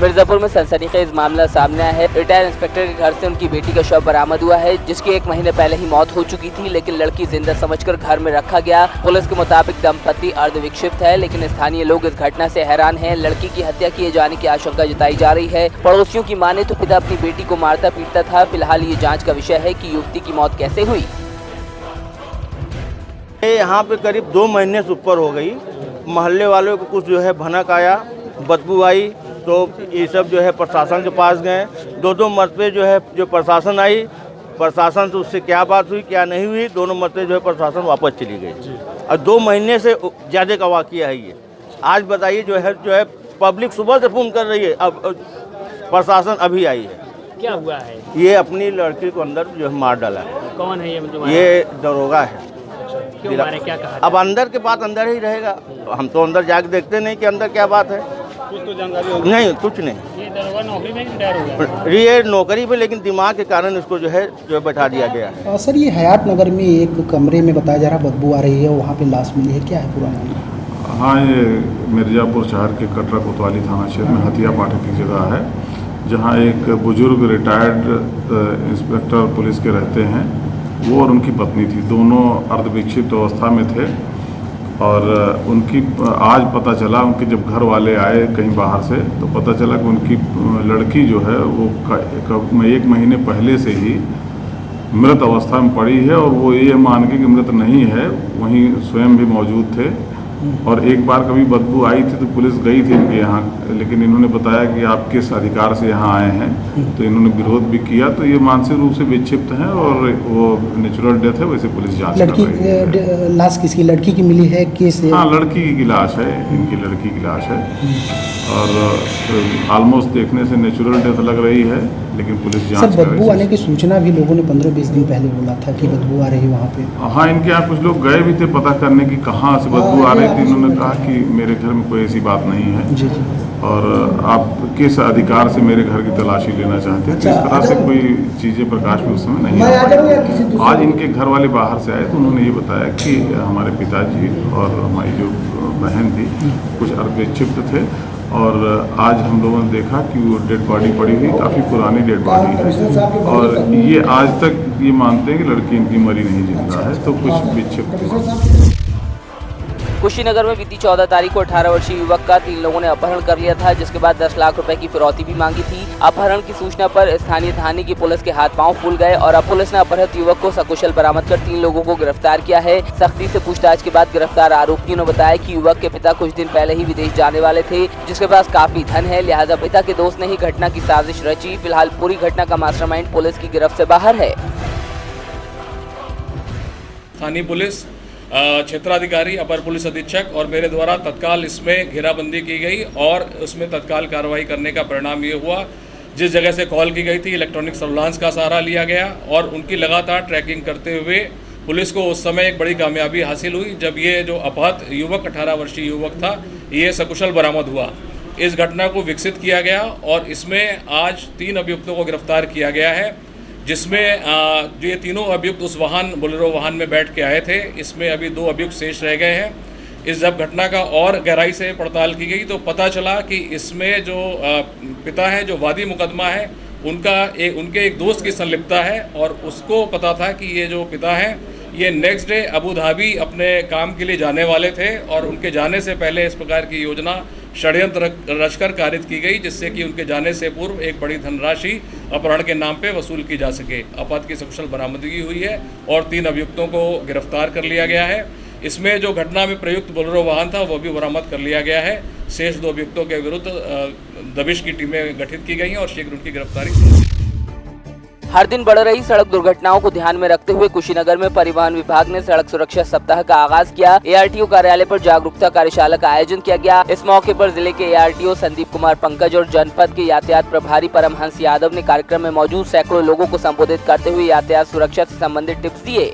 मिर्जापुर में सनसनीखेज मामला सामने आया है। रिटायर्ड इंस्पेक्टर के घर से उनकी बेटी का शव बरामद हुआ है, जिसकी 1 महीने पहले ही मौत हो चुकी थी, लेकिन लड़की जिंदा समझकर घर में रखा गया। पुलिस के मुताबिक दंपति अर्धविक्षिप्त है, लेकिन स्थानीय लोग इस घटना से हैरान हैं। लड़की की हत्या किए जाने की आशंका जताई जा रही है। पड़ोसियों की माने तो पिता अपनी बेटी को मारता पीटता था। फिलहाल ये जाँच का विषय है कि युवती की मौत कैसे हुई। यहाँ पे करीब 2 महीने से ऊपर हो गई। मोहल्ले वालों को कुछ जो है भनक आया, बदबू आई, तो ये सब जो है प्रशासन के पास गए। 2 मरतबे जो है जो प्रशासन आई, प्रशासन से उससे क्या बात हुई क्या नहीं हुई, दोनों मरतबे जो है प्रशासन वापस चली गई। और 2 महीने से ज़्यादा का वाक़या है ये। आज बताइए जो है पब्लिक सुबह से फ़ोन कर रही है, अब प्रशासन अभी आई है। क्या हुआ है? ये अपनी लड़की को अंदर जो है मार डाला है। कौन है ये दरोगा है। क्यों मारे, क्या कहा? अब अंदर के बात अंदर ही रहेगा, हम तो अंदर जाके देखते नहीं कि अंदर क्या बात है। कुछ तो जानकारी होगी? नहीं, कुछ नहीं। ये दरोगा नौकरी में रिटायर हो गया? ये नौकरी पे, लेकिन दिमाग के कारण इसको जो है बैठा दिया गया है। सर, ये हयात नगर में एक कमरे में बताया जा रहा बदबू आ रही है, वहाँ पे लाश मिली है, क्या है पूरा मामला? हाँ, ये मिर्ज़ापुर शहर के कटरा कोतवाली थाना क्षेत्र में हथिया पाठक की जगह है, जहाँ एक बुजुर्ग रिटायर्ड इंस्पेक्टर पुलिस के रहते हैं। वो और उनकी पत्नी थी, दोनों अर्धविक्षिप्त अवस्था में थे। और उनकी आज पता चला, उनके जब घर वाले आए कहीं बाहर से, तो पता चला कि उनकी लड़की जो है वो 1 महीने पहले से ही मृत अवस्था में पड़ी है। और वो ये मान के कि मृत नहीं है, वहीं स्वयं भी मौजूद थे। और एक बार कभी बदबू आई थी तो पुलिस गई थी इनके यहाँ, लेकिन इन्होंने बताया कि आप किस अधिकार से यहाँ आए हैं, तो इन्होंने विरोध भी किया। तो ये मानसिक रूप से विक्षिप्त हैं और वो नेचुरल डेथ है, वैसे पुलिस जांच कर रही है। लाश किसकी, लड़की की मिली है? किस? हाँ, लड़की की लाश है, इनकी लड़की की लाश है। और ऑलमोस्ट देखने से नेचुरल डेथ लग रही है, लेकिन पुलिस जांच कर रही है। बदबू आने की सूचना भी लोगों ने 15-20 दिन पहले बोला था कि बदबू आ रही है वहाँ पे। हाँ, इनके यहाँ कुछ लोग गए भी थे पता करने की कहाँ से बदबू आ रही थी। इन्होंने कहा कि मेरे घर में कोई ऐसी बात नहीं है। जी जी। और आप किस अधिकार से मेरे घर की तलाशी लेना चाहते हैं? तो इस तरह से कोई चीज़ें प्रकाश में उस समय नहीं आई। आज इनके घर वाले बाहर से आए तो उन्होंने ये बताया कि हमारे पिताजी और हमारी जो बहन थी कुछ अर्धविक्षिप्त थे। और आज हम लोगों ने देखा कि वो डेड बॉडी पड़ी हुई, काफ़ी पुरानी डेड बॉडी है। और ये आज तक ये मानते हैं कि लड़की इनकी मरी नहीं, जिंदा है, तो कुछ विक्षिप्त। कुशीनगर में बीती 14 तारीख को 18 वर्षीय युवक का 3 लोगों ने अपहरण कर लिया था, जिसके बाद 10 लाख रुपए की फिरौती भी मांगी थी। अपहरण की सूचना पर स्थानीय थाने की पुलिस के हाथ पांव फूल गए और अब पुलिस ने अपहृत युवक को सकुशल बरामद कर 3 लोगों को गिरफ्तार किया है। सख्ती से पूछताछ के बाद गिरफ्तार आरोपियों ने बताया कि युवक के पिता कुछ दिन पहले ही विदेश जाने वाले थे, जिसके पास काफी धन है, लिहाजा पिता के दोस्त ने ही घटना की साजिश रची। फिलहाल पूरी घटना का मास्टरमाइंड पुलिस की गिरफ्त से बाहर है। स्थानीय पुलिस क्षेत्राधिकारी, अपर पुलिस अधीक्षक और मेरे द्वारा तत्काल इसमें घेराबंदी की गई और उसमें तत्काल कार्रवाई करने का परिणाम ये हुआ, जिस जगह से कॉल की गई थी इलेक्ट्रॉनिक सर्विलांस का सहारा लिया गया और उनकी लगातार ट्रैकिंग करते हुए पुलिस को उस समय एक बड़ी कामयाबी हासिल हुई, जब ये जो अपहृत युवक 18 वर्षीय युवक था, ये सकुशल बरामद हुआ। इस घटना को विकसित किया गया और इसमें आज 3 अभियुक्तों को गिरफ्तार किया गया है, जिसमें जो ये तीनों अभियुक्त उस बोलेरो वाहन में बैठ के आए थे। इसमें अभी 2 अभियुक्त शेष रह गए हैं। इस जब घटना का और गहराई से पड़ताल की गई तो पता चला कि इसमें जो पिता है, जो वादी मुकदमा है, उनके एक दोस्त की संलिप्तता है और उसको पता था कि ये जो पिता हैं ये नेक्स्ट डे अबू धाबी अपने काम के लिए जाने वाले थे और उनके जाने से पहले इस प्रकार की योजना षड्यंत्र रचकर कारित की गई, जिससे कि उनके जाने से पूर्व एक बड़ी धनराशि अपहरण के नाम पे वसूल की जा सके। अपहृत की सकुशल बरामदगी हुई है और 3 अभियुक्तों को गिरफ्तार कर लिया गया है। इसमें जो घटना में प्रयुक्त बोलेरो वाहन था वो भी बरामद कर लिया गया है। शेष 2 अभियुक्तों के विरुद्ध दबिश की टीमें गठित की गई हैं और शीघ्र उनकी गिरफ्तारी। हर दिन बढ़ रही सड़क दुर्घटनाओं को ध्यान में रखते हुए कुशीनगर में परिवहन विभाग ने सड़क सुरक्षा सप्ताह का आगाज किया। ARTO कार्यालय पर जागरूकता कार्यशाला का आयोजन किया गया। इस मौके पर जिले के ARTO संदीप कुमार पंकज और जनपद के यातायात प्रभारी परमहंस यादव ने कार्यक्रम में मौजूद सैकड़ों लोगों को संबोधित करते हुए यातायात सुरक्षा से संबंधित टिप्स दिए।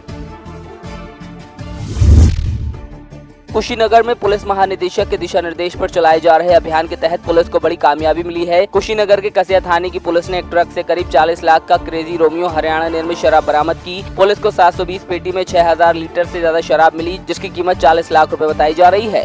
कुशीनगर में पुलिस महानिदेशक के दिशा निर्देश पर चलाए जा रहे अभियान के तहत पुलिस को बड़ी कामयाबी मिली है। कुशीनगर के कसिया थाने की पुलिस ने एक ट्रक से करीब 40 लाख का क्रेजी रोमियो हरियाणा निर्मित शराब बरामद की। पुलिस को 720 पेटी में 6000 लीटर से ज्यादा शराब मिली, जिसकी कीमत 40 लाख रुपए बताई जा रही है।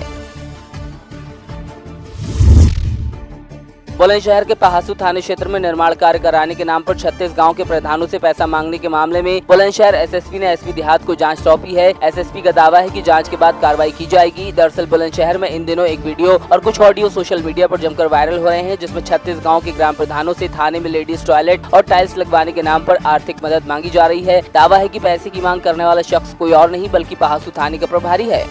बुलंदशहर के पहासू थाने क्षेत्र में निर्माण कार्य कराने के नाम पर 36 गांव के प्रधानों से पैसा मांगने के मामले में बुलंदशहर एसएसपी ने एसपी देहात को जांच सौंपी है। एसएसपी का दावा है कि जांच के बाद कार्रवाई की जाएगी। दरअसल बुलंदशहर में इन दिनों एक वीडियो और कुछ ऑडियो सोशल मीडिया पर जमकर वायरल हो रहे हैं, जिसमें 36 गाँव के ग्राम प्रधानों से थाने में लेडीज टॉयलेट और टाइल्स लगवाने के नाम पर आर्थिक मदद मांगी जा रही है। दावा है कि पैसे की मांग करने वाला शख्स कोई और नहीं बल्कि पहासू थाने का प्रभारी है।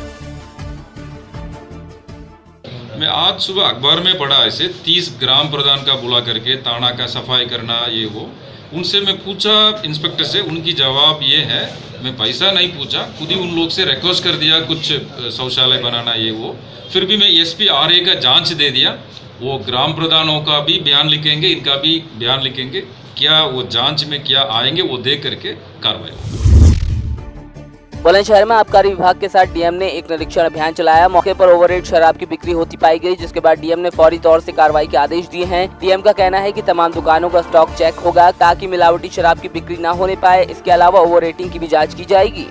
मैं आज सुबह अखबार में पढ़ा ऐसे 30 ग्राम प्रधान का बुला करके ताना का सफाई करना ये वो। उनसे मैं पूछा इंस्पेक्टर से, उनकी जवाब ये है, मैं पैसा नहीं पूछा, खुद ही उन लोग से रिक्वेस्ट कर दिया कुछ शौचालय बनाना ये वो। फिर भी मैं एसपी आरए का जांच दे दिया। वो ग्राम प्रधानों का भी बयान लिखेंगे, इनका भी बयान लिखेंगे, क्या वो जांच में क्या आएंगे वो देख करके कार्रवाई होगी। बुलंदशहर में आबकारी विभाग के साथ डीएम ने एक निरीक्षण अभियान चलाया। मौके पर ओवररेट शराब की बिक्री होती पाई गई, जिसके बाद डीएम ने फौरी तौर से कार्रवाई के आदेश दिए हैं। डीएम का कहना है कि तमाम दुकानों का स्टॉक चेक होगा ताकि मिलावटी शराब की बिक्री न होने पाए। इसके अलावा ओवररेटिंग की भी जांच की जाएगी।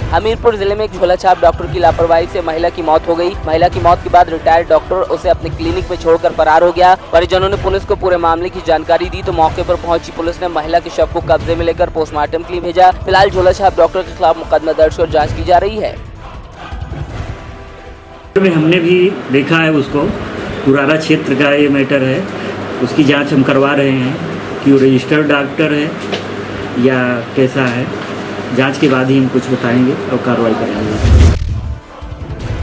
हमीरपुर जिले में एक झोला छाप डॉक्टर की लापरवाही से महिला की मौत हो गई। महिला की मौत के बाद रिटायर्ड डॉक्टर उसे अपने क्लिनिक में छोड़कर फरार हो गया। परिजनों ने पुलिस को पूरे मामले की जानकारी दी तो मौके पर पहुंची पुलिस ने महिला के शव को कब्जे में लेकर पोस्टमार्टम के लिए भेजा। फिलहाल झोला छाप डॉक्टर के खिलाफ मुकदमा दर्ज कर जाँच की जा रही है। हमने भी देखा है उसको, पुराना क्षेत्र का ये मैटर है, उसकी जाँच हम करवा रहे हैं कि वो रजिस्टर्ड डॉक्टर है या कैसा है। जांच के बाद ही हम कुछ बताएंगे और कार्रवाई करेंगे।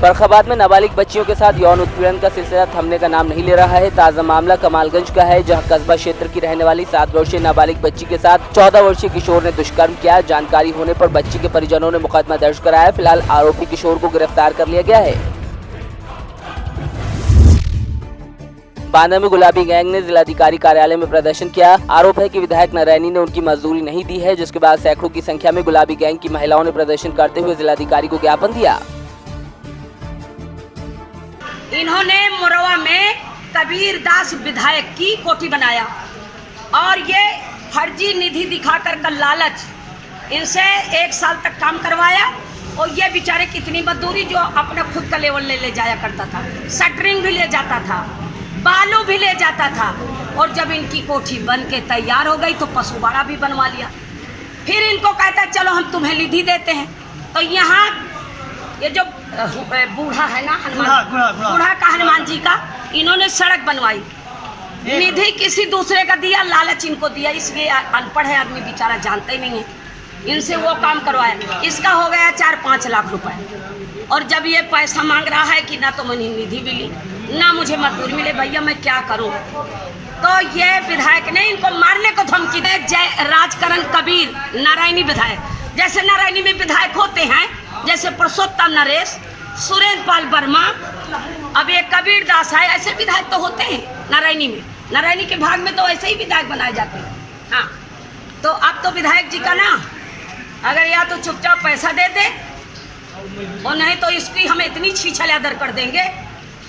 फर्रुखाबाद में नाबालिग बच्चियों के साथ यौन उत्पीड़न का सिलसिला थमने का नाम नहीं ले रहा है। ताज़ा मामला कमालगंज का है, जहां कस्बा क्षेत्र की रहने वाली 7 वर्षीय नाबालिग बच्ची के साथ 14 वर्षीय किशोर ने दुष्कर्म किया। जानकारी होने पर बच्ची के परिजनों ने मुकदमा दर्ज कराया। फिलहाल आरोपी किशोर को गिरफ्तार कर लिया गया है। बांदा में गुलाबी गैंग ने जिलाधिकारी कार्यालय में प्रदर्शन किया। आरोप है कि विधायक नारायणी ने उनकी मजदूरी नहीं दी है, जिसके बाद सैकड़ों की संख्या में गुलाबी गैंग की महिलाओं ने प्रदर्शन करते हुए जिलाधिकारी को ज्ञापन दिया। इन्होंने मोरवा में कबीर दास विधायक की कोठी बनाया और ये फर्जी निधि दिखाकर का लालच इनसे 1 साल तक काम करवाया। और ये बेचारे कितनी मजदूरी जो अपना खुद का लेवल ले जाया करता था, शटरिंग भी ले जाता था, बालू भी ले जाता था। और जब इनकी कोठी बन के तैयार हो गई तो पशुबाड़ा भी बनवा लिया। फिर इनको कहता चलो हम तुम्हें निधि देते हैं। तो यहाँ ये जो बूढ़ा है ना, हनुमान बूढ़ा का हनुमान जी का, इन्होंने सड़क बनवाई, निधि किसी दूसरे का दिया, लालच इनको दिया। इसलिए अनपढ़ है आदमी बेचारा, जानता ही नहीं है। इनसे वो काम करवाया, इसका हो गया 4-5 लाख रुपए। और जब ये पैसा मांग रहा है कि ना तो मैंने निधि मिली ना मुझे मजदूरी मिले, भैया मैं क्या करूं। तो ये विधायक ने इनको मारने को धमकी दे। जय राजकरण कबीर नारायणी विधायक, जैसे नारायणी में विधायक होते हैं, जैसे पुरुषोत्तम नरेश, सुरेंद्र पाल वर्मा, अब ये कबीर दास है, ऐसे विधायक तो होते हैं नारायणी में। नारायणी के भाग में तो ऐसे ही विधायक बनाए जाते हैं। हाँ, तो अब तो विधायक जी का ना, अगर या तो चुपचाप पैसा दे दे और नहीं तो इसकी हम इतनी छीछल अदर कर देंगे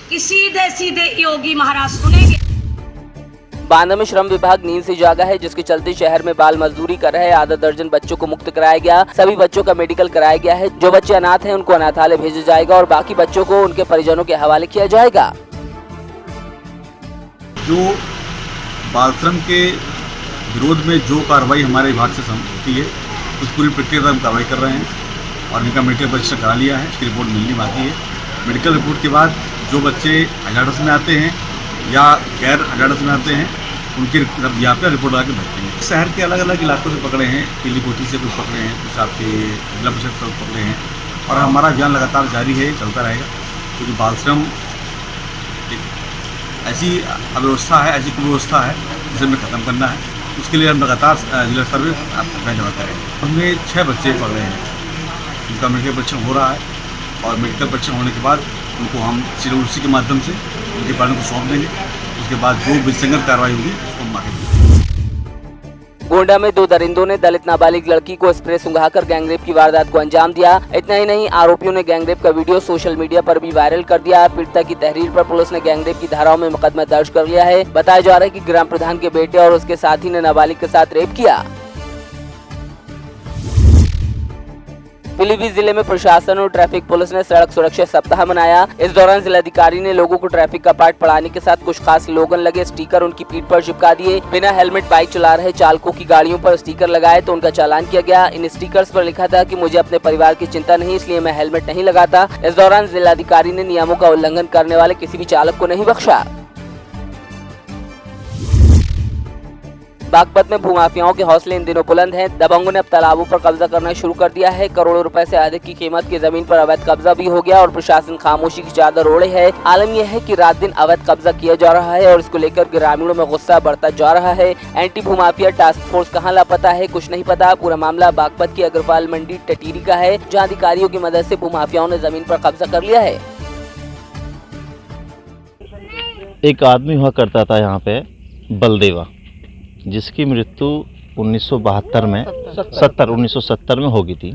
कि सीधे सीधे योगी महाराज सुनेंगे। बांदा में श्रम विभाग नींद से जागा है, जिसके चलते शहर में बाल मजदूरी कर रहे आधा दर्जन बच्चों को मुक्त कराया गया। सभी बच्चों का मेडिकल कराया गया है। जो बच्चे अनाथ हैं उनको अनाथालय भेजा जाएगा और बाकी बच्चों को उनके परिजनों के हवाले किया जाएगा। जो बाल श्रम के विरोध में जो कार्रवाई हमारे विभाग से होती है, उस पूरी प्रक्रिया पर हम कार्रवाई कर रहे हैं और इनका मेडिकल परीक्षण करा लिया है। इसकी रिपोर्ट मिलनी बाकी है। मेडिकल रिपोर्ट के बाद जो बच्चे अजाडस में आते हैं या गैर अजाडस में आते हैं, उनकी यहाँ पर रिपोर्ट ला के भेजते हैं। शहर के अलग अलग इलाकों से पकड़े हैं, पीलीकोठी से कुछ पकड़े हैं, कुछ आपके जिला परिषद से पकड़े हैं और हमारा अभियान लगातार जारी है, चलता रहेगा। क्योंकि बाल श्रम एक ऐसी अव्यवस्था है, ऐसी कुव्यवस्था है जिसे हमें ख़त्म करना है। उसके लिए हम लगातार जिला स्तर पर अभियान जमा करेंगे। हमने 6 बच्चे पकड़े हैं, उनका मेडिकल परीक्षण हो रहा है और मेडिकल परीक्षण होने के बाद उनको हम CWC के माध्यम से उनके पालन को सौंप देंगे। उसके बाद जो विसंगत कार्रवाई होगी उसको हम आगे देंगे। गोंडा में 2 दरिंदों ने दलित नाबालिग लड़की को स्प्रे सुंघाकर गैंगरेप की वारदात को अंजाम दिया। इतना ही नहीं, आरोपियों ने गैंगरेप का वीडियो सोशल मीडिया पर भी वायरल कर दिया। पीड़िता की तहरीर पर पुलिस ने गैंगरेप की धाराओं में मुकदमा दर्ज कर लिया है। बताया जा रहा है कि ग्राम प्रधान के बेटे और उसके साथी ने नाबालिग के साथ रेप किया। पीलीभीत जिले में प्रशासन और ट्रैफिक पुलिस ने सड़क सुरक्षा सप्ताह मनाया। इस दौरान जिलाधिकारी ने लोगों को ट्रैफिक का पाठ पढ़ाने के साथ कुछ खास स्लोगन लगे स्टिकर उनकी पीठ पर चिपका दिए। बिना हेलमेट बाइक चला रहे चालकों की गाड़ियों पर स्टिकर लगाए तो उनका चालान किया गया। इन स्टिकर्स पर लिखा था कि मुझे अपने परिवार की चिंता नहीं, इसलिए मैं हेलमेट नहीं लगाता। इस दौरान जिलाधिकारी ने नियमों का उल्लंघन करने वाले किसी भी चालक को नहीं बख्शा। बागपत में भूमाफियाओं के हौसले इन दिनों बुलंद हैं। दबंगों ने अब तालाबों पर कब्जा करना शुरू कर दिया है। करोड़ों रुपए से अधिक की कीमत की जमीन पर अवैध कब्जा भी हो गया और प्रशासन खामोशी की चादर ओढ़े है। आलम यह है कि रात दिन अवैध कब्जा किया जा रहा है और इसको लेकर ग्रामीणों में गुस्सा बढ़ता जा रहा है। एंटी भूमाफिया टास्क फोर्स कहां लापता है कुछ नहीं पता। पूरा मामला बागपत की अग्रवाल मंडी टटीरी का है, जहाँ अधिकारियों की मदद से भूमाफियाओं ने जमीन पर कब्जा कर लिया है। एक आदमी हुआ करता था यहाँ पे बलदेवा, जिसकी मृत्यु 1970 में हो गई थी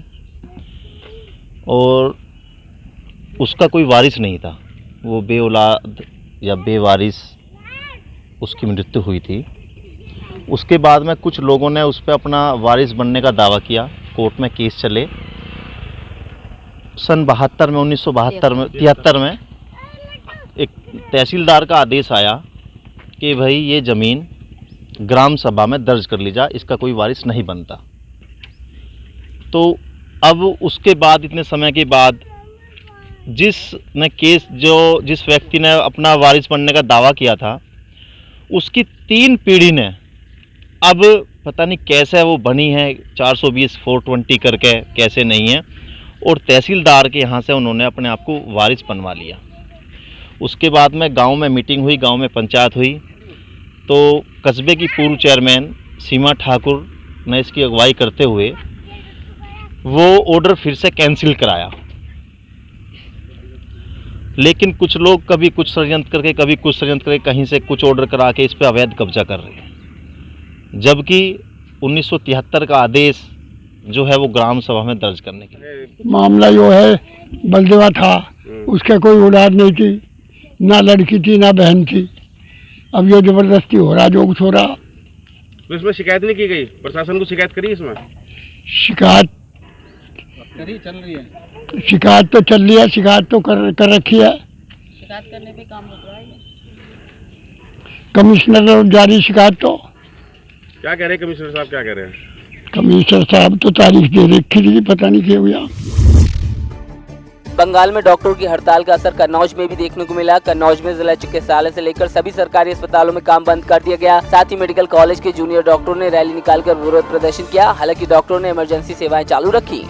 और उसका कोई वारिस नहीं था। वो बेऔलाद या बेवारिस उसकी मृत्यु हुई थी। उसके बाद में कुछ लोगों ने उस पर अपना वारिस बनने का दावा किया, कोर्ट में केस चले। सन 73 में एक तहसीलदार का आदेश आया कि भाई ये ज़मीन ग्राम सभा में दर्ज कर ली जाए, इसका कोई वारिस नहीं बनता। तो अब उसके बाद इतने समय के बाद जिस व्यक्ति ने अपना वारिस बनने का दावा किया था, उसकी 3 पीढ़ी ने अब पता नहीं कैसे वो बनी है 420 420 करके, कैसे नहीं है, और तहसीलदार के यहाँ से उन्होंने अपने आप को वारिस बनवा लिया। उसके बाद में गांव में मीटिंग हुई, गांव में पंचायत हुई, तो कस्बे की पूर्व चेयरमैन सीमा ठाकुर ने इसकी अगुवाई करते हुए वो ऑर्डर फिर से कैंसिल कराया। लेकिन कुछ लोग कभी कुछ षड्यंत्र करके, कभी कुछ षड्यंत्र करके कहीं से कुछ ऑर्डर करा के इस पर अवैध कब्जा कर रहे हैं, जबकि 1973 का आदेश जो है वो ग्राम सभा में दर्ज करने के लिए। मामला जो है बलदेवा था, उसका कोई औलाद नहीं थी, ना लड़की थी ना बहन थी। अब ये जबरदस्ती हो रहा, जो कुछ हो रहा। तो इसमें शिकायत नहीं की गई? प्रशासन को शिकायत करी? इसमें शिकायत चल रही है। शिकायत तो चल रही है, शिकायत तो कर रखी है। शिकायत करने पे काम हो रहा है। कमिश्नर जारी शिकायत तो क्या कह रहे हैं कमिश्नर साहब? क्या कह रहे हैं कमिश्नर साहब? तो तारीख दे रखी थी, पता नहीं क्या हुआ। बंगाल में डॉक्टरों की हड़ताल का असर कन्नौज में भी देखने को मिला। कन्नौज में जिला चिकित्सालय से लेकर सभी सरकारी अस्पतालों में काम बंद कर दिया गया। साथ ही मेडिकल कॉलेज के जूनियर डॉक्टरों ने रैली निकालकर विरोध प्रदर्शन किया। हालांकि डॉक्टरों ने इमरजेंसी सेवाएं चालू रखी।